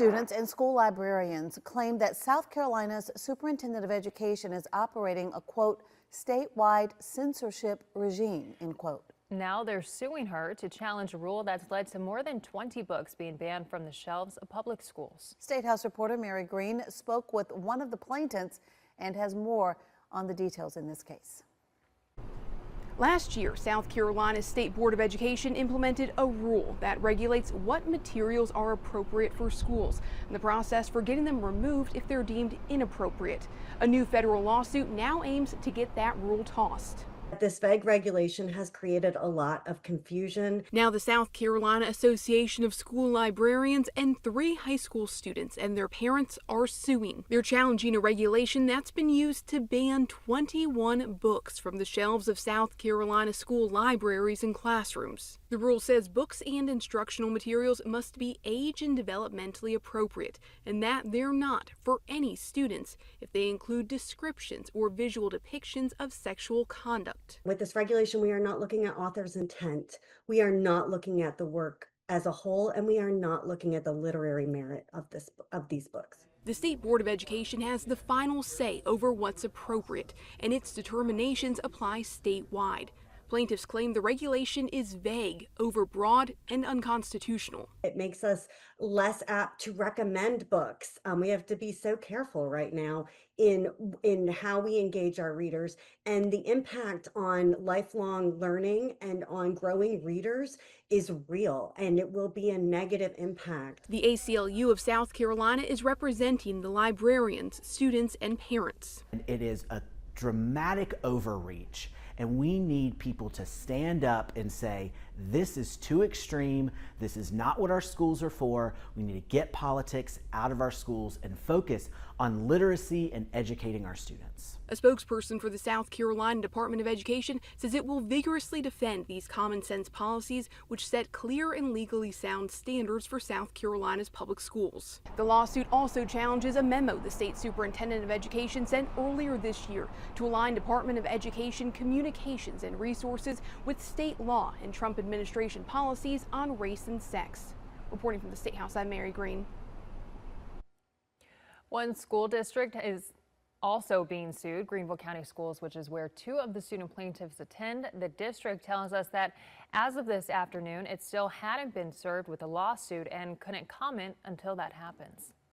students and school librarians claim that South Carolina's superintendent of education is operating a, quote, statewide censorship regime, end quote. Now they're suing her to challenge a rule that's led to more than 20 books being banned from the shelves of public schools. State House reporter Mary Green spoke with one of the plaintiffs and has more on the details in this case. Last year, South Carolina's State Board of Education implemented a rule that regulates what materials are appropriate for schools and the process for getting them removed if they're deemed inappropriate. A new federal lawsuit now aims to get that rule tossed. This vague regulation has created a lot of confusion. Now the South Carolina Association of School Librarians and 3 high school students and their parents are suing. They're challenging a regulation that's been used to ban 21 books from the shelves of South Carolina school libraries and classrooms. The rule says books and instructional materials must be age and developmentally appropriate, and that they're not for any students if they include descriptions or visual depictions of sexual conduct. With this regulation, we are not looking at author's intent. We are not looking at the work as a whole, and we are not looking at the literary merit of these books. The State Board of Education has the final say over what's appropriate, and its determinations apply statewide. Plaintiffs claim the regulation is vague, overbroad, and unconstitutional. It makes us less apt to recommend books. We have to be so careful right now in how we engage our readers, and the impact on lifelong learning and on growing readers is real, and it will be a negative impact. The ACLU of South Carolina is representing the librarians, students, and parents. It is a dramatic overreach. And we need people to stand up and say, this is too extreme. This is not what our schools are for. We need to get politics out of our schools and focus on literacy and educating our students. A spokesperson for the South Carolina Department of Education says it will vigorously defend these common sense policies which set clear and legally sound standards for South Carolina's public schools. The lawsuit also challenges a memo the state superintendent of education sent earlier this year to align Department of Education communications and resources with state law and Trump administration policies on race and sex. Reporting from the State House, I'm Mary Green. One school district is also being sued, Greenville County Schools, which is where 2 of the student plaintiffs attend. The district tells us that as of this afternoon, it still hadn't been served with a lawsuit and couldn't comment until that happens.